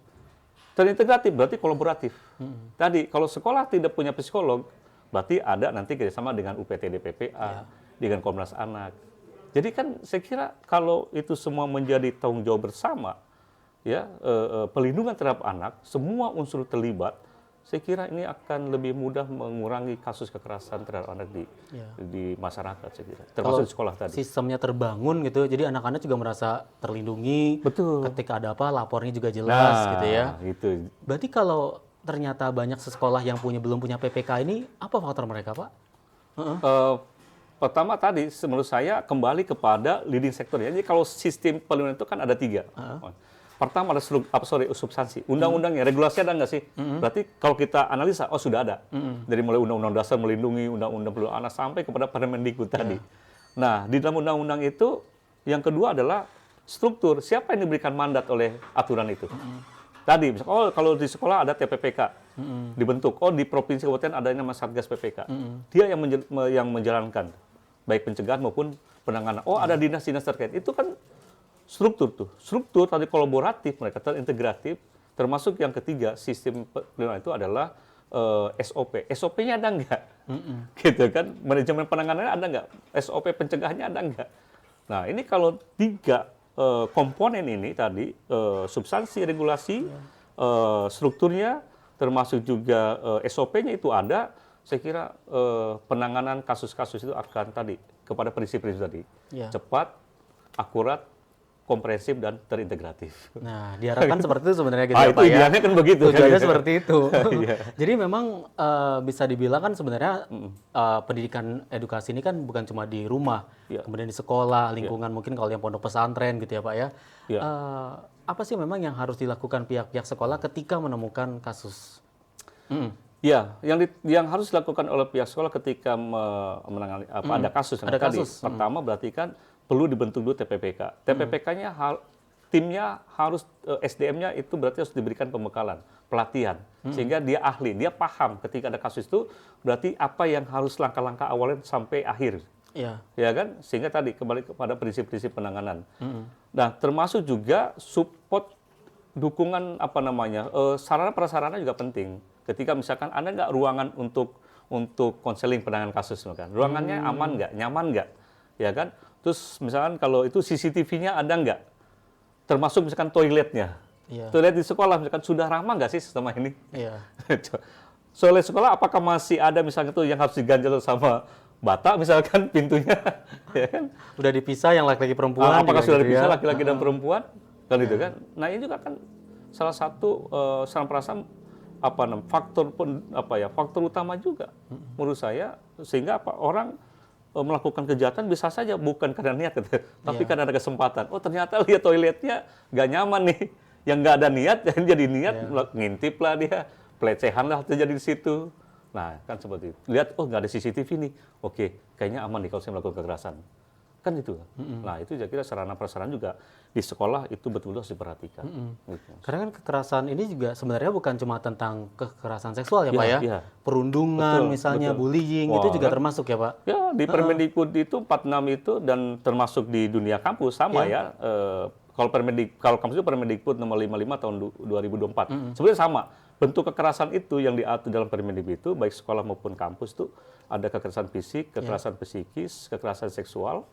Speaker 5: Terintegratif berarti kolaboratif. Tadi kalau sekolah tidak punya psikolog, berarti ada nanti kerjasama dengan UPTD PPA, dengan Komnas Anak. Jadi kan saya kira kalau itu semua menjadi tanggung jawab bersama, ya, pelindungan terhadap anak, semua unsur terlibat, saya kira ini akan lebih mudah mengurangi kasus kekerasan terhadap anak di masyarakat, saya kira. Termasuk di sekolah tadi.
Speaker 2: Sistemnya terbangun gitu, jadi anak-anak juga merasa terlindungi.
Speaker 5: Betul.
Speaker 2: Ketika ada apa, lapornya juga jelas gitu ya.
Speaker 5: Itu.
Speaker 2: Berarti kalau ternyata banyak sekolah yang belum punya PPK ini, apa faktor mereka, Pak?
Speaker 5: Pertama tadi, menurut saya kembali kepada leading sector. Jadi kalau sistem pelindungan itu kan ada 3. Pertama ada substansi, undang-undangnya, regulasi ada nggak sih? Berarti kalau kita analisa, oh sudah ada. Dari mulai undang-undang dasar melindungi, undang-undang perlindungan anak, sampai kepada Permendikbud tadi. Nah, di dalam undang-undang itu, yang kedua adalah struktur. Siapa yang diberikan mandat oleh aturan itu? Tadi, misalnya, oh kalau di sekolah ada TPPK, dibentuk. Oh di provinsi kabupaten adanya Satgas PPK. Dia yang menjalankan, baik pencegahan maupun penanganan. Oh ada dinas-dinas terkait. Itu kan struktur tuh. Struktur tadi kolaboratif, mereka terintegratif. Termasuk yang ketiga, sistem pelindungan itu adalah SOP. SOP-nya ada nggak? Gitu kan. Manajemen penanganannya ada nggak? SOP pencegahannya ada nggak? Nah ini kalau 3 komponen ini tadi, substansi, regulasi, strukturnya, termasuk juga SOP-nya itu ada, saya kira penanganan kasus-kasus itu akan tadi kepada prinsip-prinsip tadi, cepat, akurat, komprehensif dan terintegratif.
Speaker 2: Nah, diharapkan seperti itu sebenarnya gitu
Speaker 5: Pak
Speaker 2: ya, Pak ya.
Speaker 5: Idealnya kan begitu.
Speaker 2: Tujuannya
Speaker 5: kan?
Speaker 2: seperti itu. Jadi memang bisa dibilang kan sebenarnya pendidikan edukasi ini kan bukan cuma di rumah, kemudian di sekolah, lingkungan mungkin kalau yang pondok pesantren gitu ya Pak ya. Apa sih memang yang harus dilakukan pihak-pihak sekolah ketika menemukan kasus?
Speaker 5: Ya, yang harus dilakukan oleh pihak sekolah ketika menangani ada kasus.
Speaker 2: Ada kasus.
Speaker 5: Pertama berarti kan perlu dibentuk dulu TPPK. TPPK-nya timnya harus SDM-nya itu berarti harus diberikan pembekalan, pelatihan, sehingga dia ahli, dia paham ketika ada kasus itu berarti apa yang harus langkah-langkah awalnya sampai akhir. Ya kan? Sehingga tadi kembali kepada prinsip-prinsip penanganan. Nah, termasuk juga support dukungan sarana prasarana juga penting. Ketika misalkan Anda nggak ruangan untuk konseling penanganan kasus, kan? Ruangannya aman nggak, nyaman nggak, ya kan? Terus misalkan kalau itu CCTV-nya ada nggak? Termasuk misalkan toiletnya. Toilet di sekolah misalkan sudah ramah nggak sih selama ini? Toilet sekolah apakah masih ada misalnya tuh yang harus diganjel sama bata misalkan pintunya, ya kan?
Speaker 2: Udah dipisah yang laki-laki perempuan.
Speaker 5: Apakah sudah
Speaker 2: gitu
Speaker 5: dipisah laki-laki dan perempuan? Kan itu kan? Nah ini juga kan salah satu sarana prasarana faktor utama juga menurut saya, sehingga orang melakukan kejahatan bisa saja bukan karena niat gitu, tapi karena ada kesempatan. Oh ternyata lihat toiletnya nggak nyaman nih, yang nggak ada niat jadi niat, ngintip lah dia, pelecehan lah terjadi di situ. Nah kan seperti itu. Lihat nggak ada CCTV nih, oke kayaknya aman nih kalau saya melakukan kekerasan. Kan itu. Nah itu saya kira sarana prasarana juga di sekolah itu betul-betul harus diperhatikan. Gitu.
Speaker 2: Karena kan kekerasan ini juga sebenarnya bukan cuma tentang kekerasan seksual ya Pak ya. Perundungan misalnya, bullying itu juga termasuk ya Pak.
Speaker 5: Ya di Permendikbud itu 46 itu dan termasuk di dunia kampus sama ya. Kalau kampus itu Permendikbud nomor 55 tahun 2024. Sebenarnya sama. Bentuk kekerasan itu yang diatur dalam Permendikbud itu baik sekolah maupun kampus itu ada kekerasan fisik, kekerasan psikis, kekerasan seksual,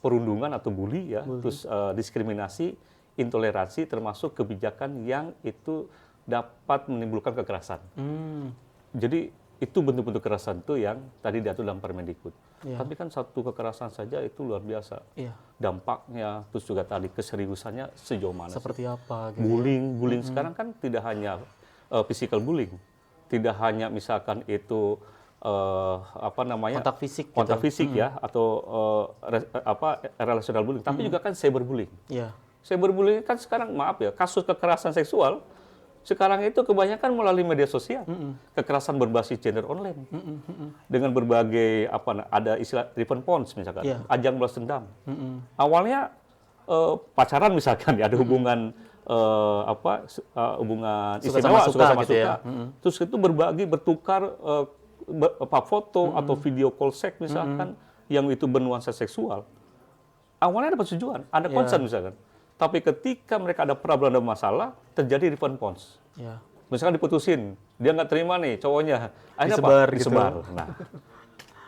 Speaker 5: perundungan atau bully ya, terus diskriminasi, intoleransi, termasuk kebijakan yang itu dapat menimbulkan kekerasan. Jadi itu bentuk-bentuk kekerasan itu yang tadi diatur dalam Permendikbud. Tapi kan satu kekerasan saja itu luar biasa. Dampaknya, terus juga tadi keseriusannya sejauh mana?
Speaker 2: Seperti apa? Gitu
Speaker 5: bullying sekarang kan tidak hanya physical bullying, tidak hanya misalkan itu kontak fisik ya, atau relational bullying, tapi juga kan cyberbullying. Cyberbullying kan sekarang kasus kekerasan seksual sekarang itu kebanyakan melalui media sosial, kekerasan berbasis gender online, dengan berbagai ada istilah revenge porn misalkan, ajang balas dendam. Awalnya pacaran misalkan ada hubungan hubungan istimewa suka sama suka, terus itu bertukar foto atau video call seks misalkan yang itu bernuansa seksual. Awalnya ada persetujuan, ada concern misalkan. Tapi ketika mereka ada problem, ada masalah, terjadi revenge porn. Misalkan diputusin, dia nggak terima nih cowoknya, akhirnya disebar. Nah,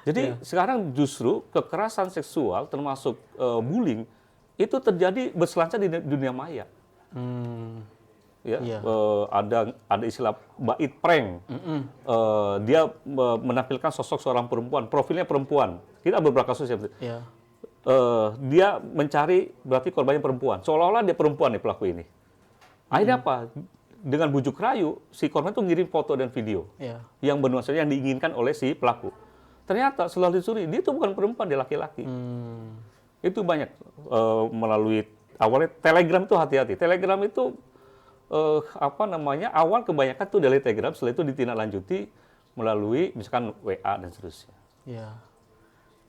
Speaker 5: jadi sekarang justru kekerasan seksual termasuk bullying itu terjadi berselancar di dunia maya. Ada istilah bait prank. Dia menampilkan sosok seorang perempuan, profilnya perempuan. Kita beberapa kasus ya. Dia mencari berarti korbannya perempuan. Seolah-olah dia perempuan nih pelaku ini. Akhirnya apa? Dengan bujuk rayu, si korban itu ngirim foto dan video yang bernuansa yang diinginkan oleh si pelaku. Ternyata setelah dicuri, dia itu bukan perempuan, dia laki-laki. Itu banyak melalui awalnya Telegram tuh hati-hati. Telegram itu awal kebanyakan tuh dari Telegram, setelah itu ditindaklanjuti melalui misalkan WA dan seterusnya.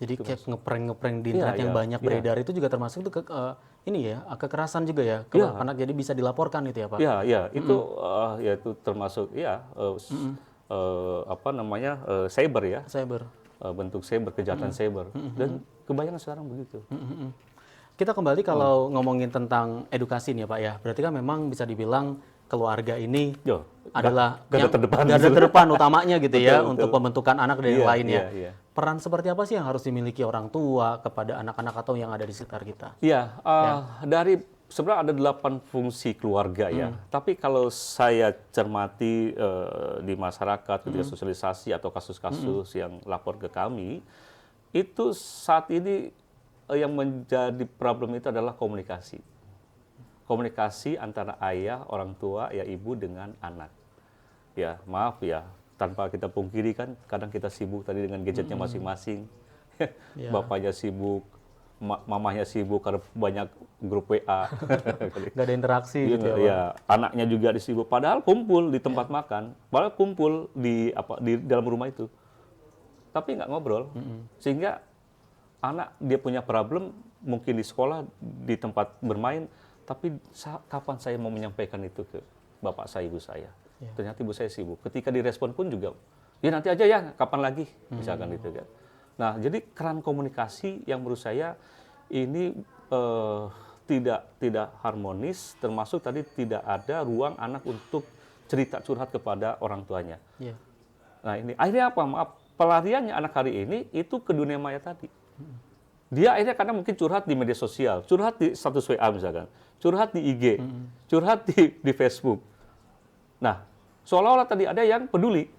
Speaker 2: Jadi kayak ngeprank di internet yang banyak beredar itu juga termasuk itu kekerasan juga ya ke anak, jadi bisa dilaporkan itu ya Pak?
Speaker 5: Itu itu termasuk cyber ya. Bentuk cyber, kejahatan cyber. Dan kebanyakan sekarang begitu.
Speaker 2: Kita kembali kalau ngomongin tentang edukasi nih ya Pak ya, berarti kan memang bisa dibilang keluarga ini adalah garda terdepan utamanya gitu ya, untuk pembentukan anak dan yang lainnya. Peran seperti apa sih yang harus dimiliki orang tua kepada anak-anak atau yang ada di sekitar kita?
Speaker 5: Dari sebenarnya ada 8 fungsi keluarga ya. Tapi kalau saya cermati di masyarakat, ketika sosialisasi atau kasus-kasus yang lapor ke kami, itu saat ini yang menjadi problem itu adalah komunikasi. Komunikasi antara ayah, orang tua, ya ibu dengan anak. Ya maaf ya, tanpa kita pungkiri kan, kadang kita sibuk tadi dengan gadgetnya masing-masing. Bapaknya sibuk, mamahnya sibuk karena banyak grup WA.
Speaker 2: Nggak ada interaksi gitu ya, Pak?
Speaker 5: Ya, anaknya juga disibuk. Padahal kumpul di tempat makan, padahal kumpul di dalam rumah itu. Tapi nggak ngobrol. Sehingga anak dia punya problem, mungkin di sekolah, di tempat bermain, tapi kapan saya mau menyampaikan itu ke bapak saya, ibu saya? Ternyata ibu saya sibuk. Ketika direspon pun juga, ya nanti aja ya, kapan lagi? Misalkan gitu kan. Nah, jadi keran komunikasi yang menurut saya ini tidak harmonis, termasuk tadi tidak ada ruang anak untuk cerita curhat kepada orang tuanya. Nah, ini akhirnya apa? Maaf, pelariannya anak hari ini itu ke dunia maya tadi. Dia akhirnya karena mungkin curhat di media sosial, curhat di status WA misalkan, curhat di IG, curhat di Facebook. Nah, seolah-olah tadi ada yang peduli,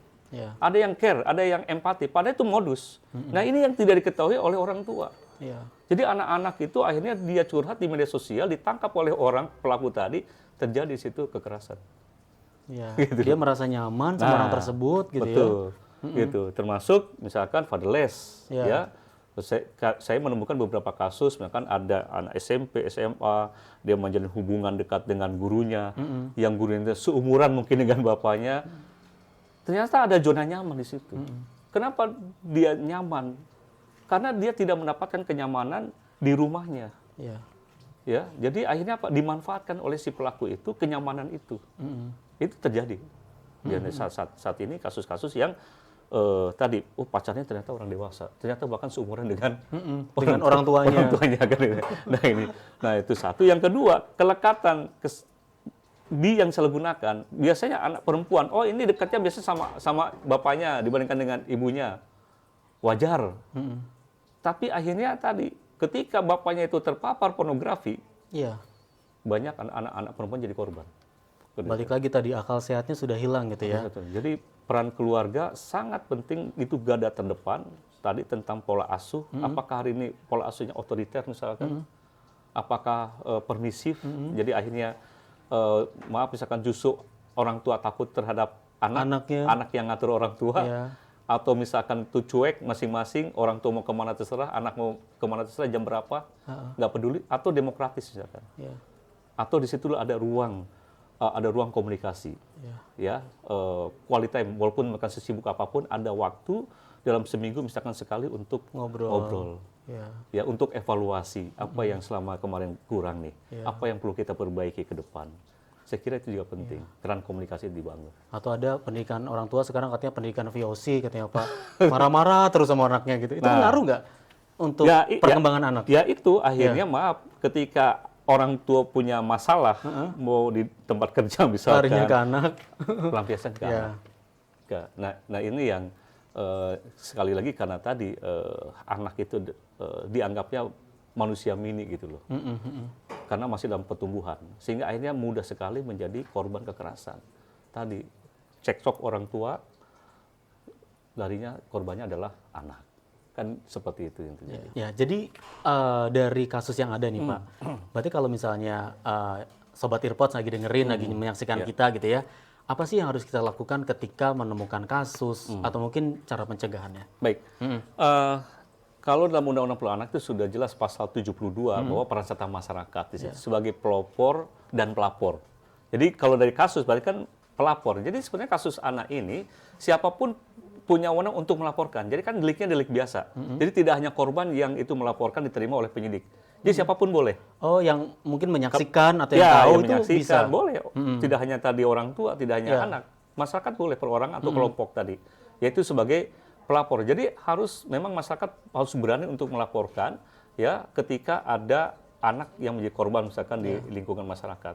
Speaker 5: ada yang care, ada yang empati, padahal itu modus. Nah, ini yang tidak diketahui oleh orang tua. Jadi anak-anak itu akhirnya dia curhat di media sosial, ditangkap oleh orang pelaku tadi, terjadi di situ kekerasan.
Speaker 2: Gitu. Dia merasa nyaman sama orang tersebut gitu ya.
Speaker 5: Betul. Gitu. Termasuk misalkan fatherless ya. Saya menemukan beberapa kasus, misalkan ada anak SMP, SMA, dia menjalin hubungan dekat dengan gurunya, yang gurunya seumuran mungkin dengan bapaknya. Ternyata ada zona nyaman di situ. Kenapa dia nyaman? Karena dia tidak mendapatkan kenyamanan di rumahnya. Ya, jadi akhirnya apa? Dimanfaatkan oleh si pelaku itu kenyamanan itu. Itu terjadi. Dan saat ini kasus-kasus yang tadi, pacarnya ternyata orang dewasa, ternyata bahkan seumuran dengan
Speaker 2: orang tuanya.
Speaker 5: Kan. Nah itu satu. Yang kedua, kelekatan yang saya gunakan. Biasanya anak perempuan, ini dekatnya biasanya sama bapaknya dibandingkan dengan ibunya, wajar. Tapi akhirnya tadi, ketika bapaknya itu terpapar pornografi, banyak anak-anak perempuan jadi korban.
Speaker 2: Balik lagi tadi, akal sehatnya sudah hilang gitu ya.
Speaker 5: Jadi peran keluarga sangat penting, itu garda terdepan. Tadi tentang pola asuh, apakah hari ini pola asuhnya otoriter misalkan, apakah permisif, jadi akhirnya misalkan justru orang tua takut terhadap anak yang ngatur orang tua, atau misalkan itu cuek masing-masing, orang tua mau kemana terserah, anak mau kemana terserah, jam berapa, nggak peduli, atau demokratis misalkan, atau di situ ada ruang komunikasi, quality time, walaupun mereka sesibuk apapun, ada waktu dalam seminggu misalkan sekali untuk ngobrol. Ya, untuk evaluasi apa yang selama kemarin kurang nih, apa yang perlu kita perbaiki ke depan. Saya kira itu juga penting, peran komunikasi dibangun.
Speaker 2: Atau ada pendidikan orang tua sekarang katanya pendidikan VOC katanya Pak, marah-marah terus sama anaknya gitu. Itu ngaruh nggak untuk perkembangan anak? Ya itu akhirnya
Speaker 5: ketika orang tua punya masalah, mau di tempat kerja misalkan,
Speaker 2: larinya ke anak,
Speaker 5: pelampiasan ke anak. Nah ini yang sekali lagi karena tadi anak itu dianggapnya manusia mini gitu loh, karena masih dalam pertumbuhan, sehingga akhirnya mudah sekali menjadi korban kekerasan. Tadi cekcok orang tua, larinya korbannya adalah anak. Kan seperti itu yang terjadi.
Speaker 2: Ya, jadi dari kasus yang ada nih Pak, berarti kalau misalnya Sobat Earpods lagi dengerin, lagi menyaksikan kita gitu ya, apa sih yang harus kita lakukan ketika menemukan kasus atau mungkin cara pencegahannya?
Speaker 5: Baik, kalau dalam Undang-Undang Perlindungan Anak itu sudah jelas pasal 72 bahwa peran serta masyarakat di situ sebagai pelopor dan pelapor. Jadi kalau dari kasus berarti kan pelapor. Jadi sebenarnya kasus anak ini siapapun punya wewenang untuk melaporkan. Jadi kan deliknya delik biasa. Jadi tidak hanya korban yang itu melaporkan diterima oleh penyidik. Jadi siapapun boleh.
Speaker 2: Oh, yang mungkin menyaksikan atau yang tahu itu bisa?
Speaker 5: Boleh. Tidak hanya tadi orang tua, tidak hanya anak. Masyarakat boleh, perorangan atau kelompok tadi. Yaitu sebagai pelapor. Jadi memang masyarakat harus berani untuk melaporkan ya ketika ada anak yang menjadi korban misalkan di lingkungan masyarakat.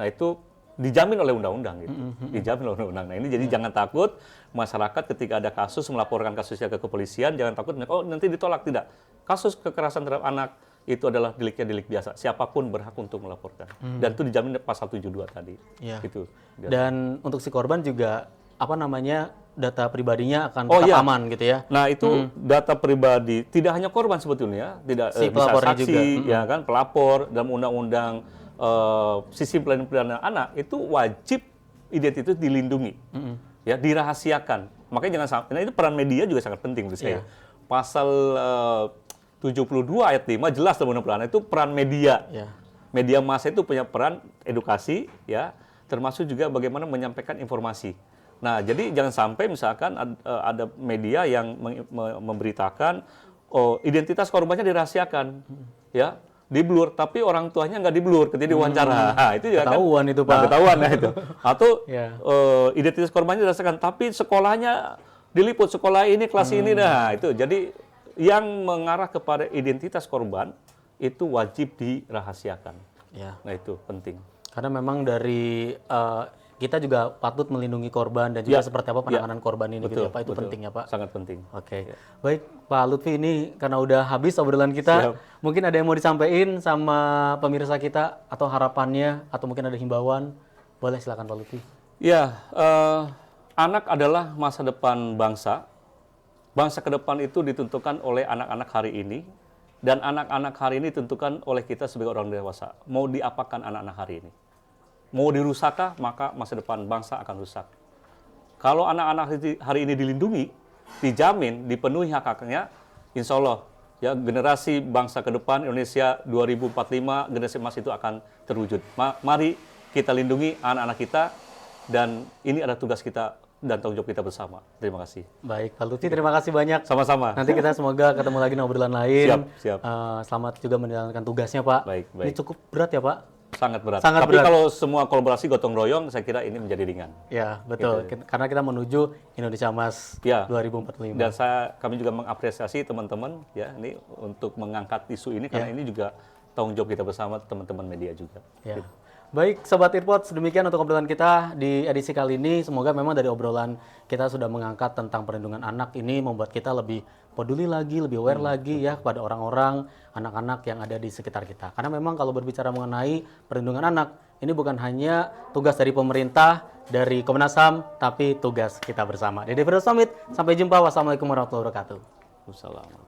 Speaker 5: Nah itu dijamin oleh undang-undang gitu. Dijamin oleh undang-undang. Nah ini jadi jangan takut masyarakat ketika ada kasus melaporkan kasusnya ke kepolisian, jangan takut nanti ditolak, tidak. Kasus kekerasan terhadap anak itu adalah delik biasa. Siapapun berhak untuk melaporkan. Dan itu dijamin pasal 72 tadi.
Speaker 2: Ya.
Speaker 5: Gitu.
Speaker 2: Dan untuk si korban juga data pribadinya akan tetap aman gitu ya.
Speaker 5: Nah, itu data pribadi tidak hanya korban sebetulnya, tidak
Speaker 2: Si
Speaker 5: bisa
Speaker 2: pelapornya
Speaker 5: saksi,
Speaker 2: juga.
Speaker 5: ya kan, pelapor dalam undang-undang sistem pelayanan pidana anak itu wajib identitas dilindungi. Ya, dirahasiakan. Makanya jangan sampai, nah itu peran media juga sangat penting menurut saya. Pasal 72 ayat 5 jelas dalam undang-undang anak itu peran media. Media massa itu punya peran edukasi, ya, termasuk juga bagaimana menyampaikan informasi. Nah, jadi jangan sampai misalkan ada media yang memberitakan identitas korbannya dirahasiakan, ya, di-blur, tapi orang tuanya nggak di-blur ketika diwawancara. Nah, itu juga
Speaker 2: ketahuan
Speaker 5: kan,
Speaker 2: itu, Pak.
Speaker 5: Ketahuan ya itu. Atau identitas korbannya dirahasiakan, tapi sekolahnya diliput, sekolah ini, kelas ini, nah itu. Jadi yang mengarah kepada identitas korban itu wajib dirahasiakan.
Speaker 2: Ya.
Speaker 5: Nah, itu penting.
Speaker 2: Karena memang dari kita juga patut melindungi korban dan juga seperti apa penanganan korban ini gitu ya Pak, itu penting ya Pak.
Speaker 5: Sangat penting.
Speaker 2: Oke. Baik Pak Lutfi, ini karena udah habis obrolan kita, mungkin ada yang mau disampaikan sama pemirsa kita atau harapannya atau mungkin ada himbauan, boleh silakan Pak Lutfi.
Speaker 5: Ya, anak adalah masa depan bangsa. Bangsa ke depan itu ditentukan oleh anak-anak hari ini, dan anak-anak hari ini ditentukan oleh kita sebagai orang dewasa. Mau diapakan anak-anak hari ini? Mau dirusakkah, maka masa depan bangsa akan rusak. Kalau anak-anak hari ini dilindungi, dijamin, dipenuhi hak-haknya, insya Allah, ya, generasi bangsa ke depan Indonesia 2045, generasi emas itu akan terwujud. Mari kita lindungi anak-anak kita, dan ini adalah tugas kita dan tanggung jawab kita bersama. Terima kasih.
Speaker 2: Baik, Pak Lutfi, terima kasih banyak.
Speaker 5: Sama-sama.
Speaker 2: Nanti kita semoga ketemu lagi di obrolan lain.
Speaker 5: Siap.
Speaker 2: Selamat juga menjalankan tugasnya, Pak.
Speaker 5: Baik.
Speaker 2: Ini cukup berat ya, Pak?
Speaker 5: Sangat berat.
Speaker 2: Sangat
Speaker 5: Tapi
Speaker 2: berat.
Speaker 5: kalau semua kolaborasi gotong royong, saya kira ini menjadi ringan.
Speaker 2: Ya, betul. Karena kita menuju Indonesia Emas 2045.
Speaker 5: Dan kami juga mengapresiasi teman-teman ya ini untuk mengangkat isu ini karena ini juga tanggung jawab kita bersama teman-teman media juga.
Speaker 2: Ya. Baik, Sobat Earpods, demikian untuk obrolan kita di edisi kali ini. Semoga memang dari obrolan kita sudah mengangkat tentang perlindungan anak ini membuat kita lebih peduli lagi, lebih aware lagi ya kepada orang-orang, anak-anak yang ada di sekitar kita. Karena memang kalau berbicara mengenai perlindungan anak, ini bukan hanya tugas dari pemerintah, dari Komnas HAM, tapi tugas kita bersama. Dede Firdaus pamit, sampai jumpa. Wassalamualaikum warahmatullahi wabarakatuh.
Speaker 5: Wassalamualaikum.